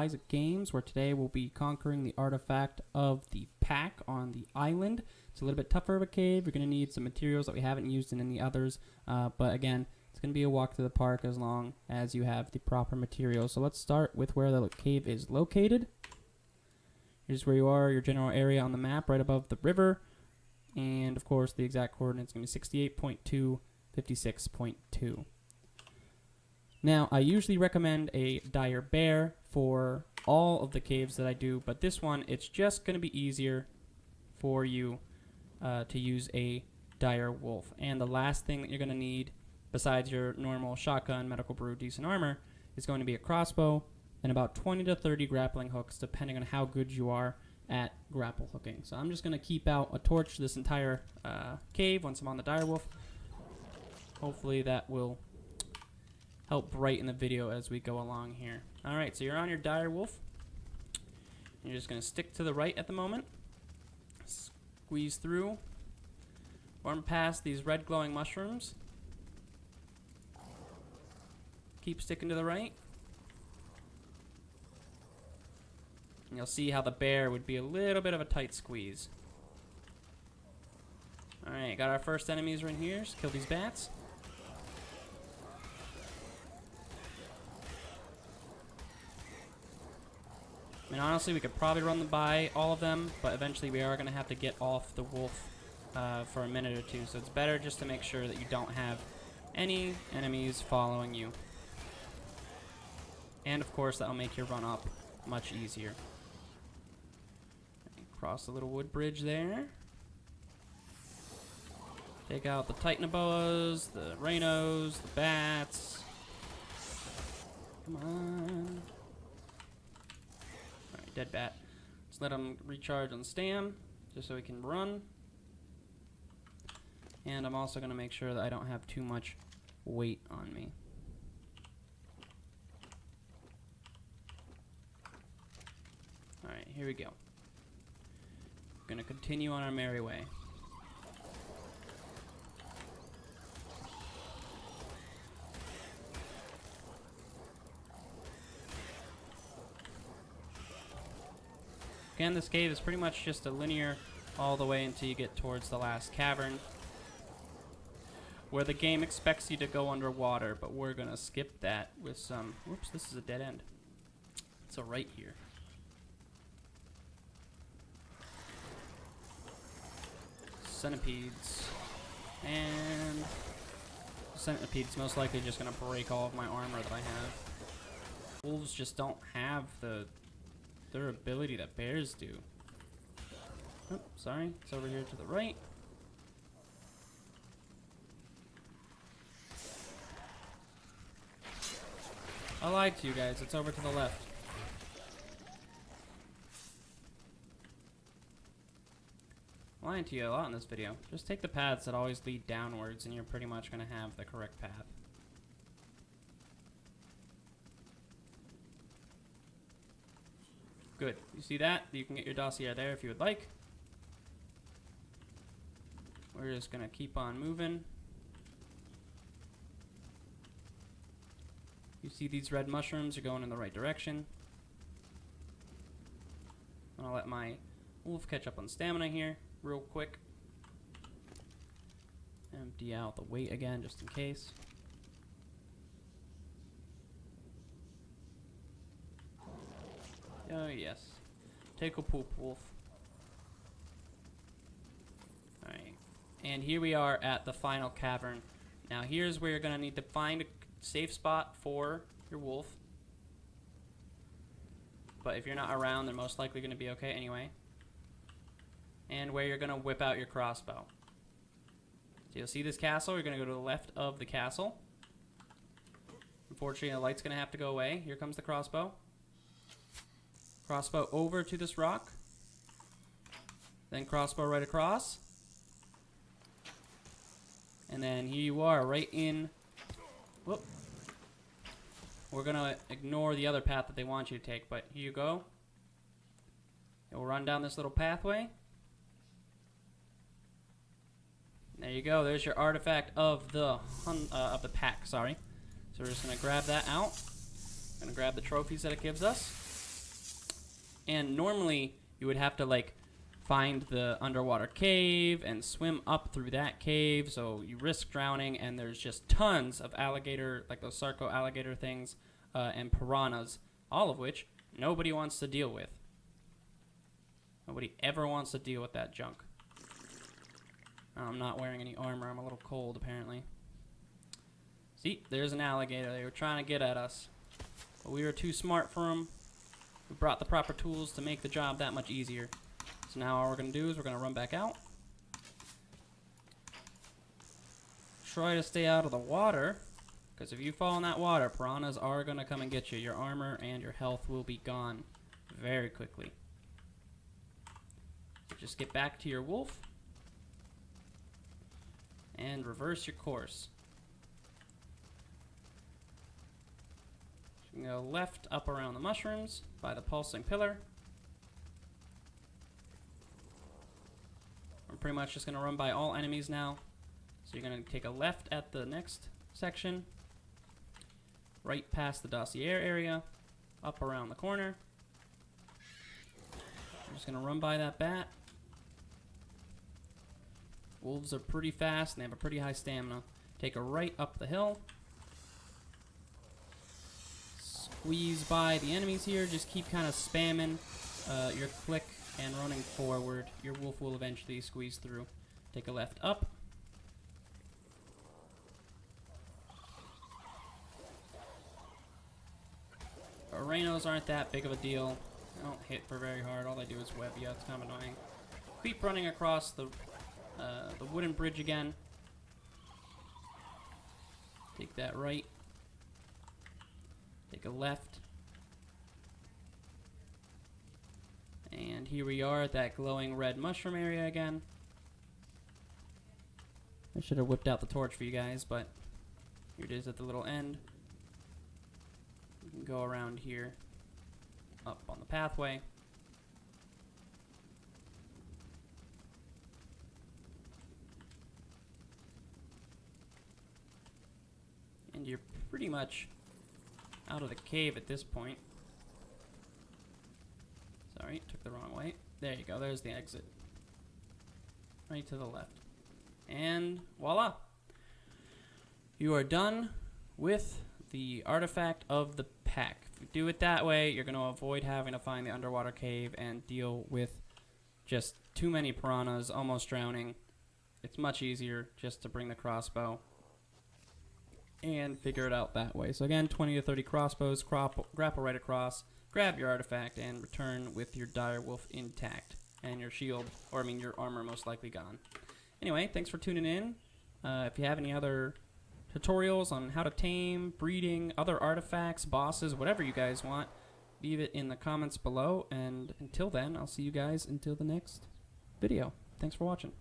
Eyezzzick Games, where today we'll be conquering the artifact of the pack on the island. It's a little bit tougher of a cave. You're going to need some materials that we haven't used in any others, but again, it's going to be a walk through the park as long as you have the proper materials. So let's start with where the cave is located. Here's where you are, your general area on the map, right above the river, and of course the exact coordinates are going to be 68.2, 56.2. Now, I usually recommend a dire bear for all of the caves that I do, but this one, it's just going to be easier for you to use a dire wolf. And the last thing that you're going to need, besides your normal shotgun, medical brew, decent armor, is going to be a crossbow and about 20 to 30 grappling hooks, depending on how good you are at grapple hooking. So I'm just going to keep out a torch this entire cave once I'm on the dire wolf. Hopefully that will help brighten the video as we go along here. Alright, so you're on your dire wolf. You're just going to stick to the right at the moment. Squeeze through. Run past these red glowing mushrooms. Keep sticking to the right. And you'll see how the bear would be a little bit of a tight squeeze. Alright, got our first enemies right here. Just kill these bats. I mean, honestly, we could probably run by all of them, but eventually we are going to have to get off the wolf for a minute or two. So it's better just to make sure that you don't have any enemies following you. And of course, that'll make your run up much easier. Cross the little wood bridge there. Take out the Titanoboas, the Rhinos, the bats. Come on. Alright, dead bat. Just let him recharge on stam, just so he can run. And I'm also going to make sure that I don't have too much weight on me. Alright, here we go. We're going to continue on our merry way. Again, this cave is pretty much just a linear all the way until you get towards the last cavern, where the game expects you to go underwater, but we're going to skip that with some... Whoops, this is a dead end. So right here. Centipedes. And... Centipedes most likely just going to break all of my armor that I have. Wolves just don't have the durability that bears do. Oh, sorry. It's over here to the right. I lied to you guys. It's over to the left. I'm lying to you a lot in this video. Just take the paths that always lead downwards and you're pretty much going to have the correct path. Good. You see that? You can get your dossier there if you would like. We're just going to keep on moving. You see these red mushrooms are going in the right direction. I'll let my wolf catch up on stamina here real quick. Empty out the weight again just in case. Oh yes. Take a poop, wolf. Alright. And here we are at the final cavern. Now here's where you're going to need to find a safe spot for your wolf. But if you're not around, they're most likely going to be okay anyway. And where you're going to whip out your crossbow. So you'll see this castle. You're going to go to the left of the castle. Unfortunately, the light's going to have to go away. Here comes the crossbow. Crossbow over to this rock. Then crossbow right across. And then here you are, right in... Whoop. We're going to ignore the other path that they want you to take, but here you go. We'll run down this little pathway. There you go. There's your artifact of the pack, sorry. So we're just going to grab that out. Going to grab the trophies that it gives us. And normally you would have to like find the underwater cave and swim up through that cave, so you risk drowning, and there's just tons of alligator, like those sarco alligator things, and piranhas, all of which nobody wants to deal with. Nobody ever wants to deal with that junk. I'm not wearing any armor. I'm a little cold, apparently. See, there's an alligator. They were trying to get at us, but we were too smart for them. We brought the proper tools to make the job that much easier. So now all we're going to do is we're going to run back out. Try to stay out of the water, because if you fall in that water, piranhas are going to come and get you. Your armor and your health will be gone very quickly. So just get back to your wolf and reverse your course. You can go left up around the mushrooms by the pulsing pillar. I'm pretty much just going to run by all enemies now. So you're going to take a left at the next section, right past the dossier area, up around the corner. I'm just going to run by that bat. Wolves are pretty fast and they have a pretty high stamina. Take a right up the hill. Squeeze by the enemies here. Just keep kind of spamming your click and running forward. Your wolf will eventually squeeze through. Take a left up. Rhinos aren't that big of a deal. They don't hit for very hard. All they do is web you. It's kind of annoying. Keep running across the wooden bridge again. Take that right. Take a left. And here we are at that glowing red mushroom area again. I should have whipped out the torch for you guys, but here it is at the little end. You can go around here, up on the pathway. And you're pretty much out of the cave at this point. Sorry, took the wrong way. There you go, there's the exit. Right to the left. And voila! You are done with the artifact of the pack. If you do it that way, you're going to avoid having to find the underwater cave and deal with just too many piranhas, almost drowning. It's much easier just to bring the crossbow and figure it out that way. So again, 20 to 30 crossbows, grapple right across, grab your artifact, and return with your dire wolf intact. And your shield, or I mean your armor most likely gone. Anyway, thanks for tuning in. If you have any other tutorials on how to tame, breeding, other artifacts, bosses, whatever you guys want, leave it in the comments below. And until then, I'll see you guys until the next video. Thanks for watching.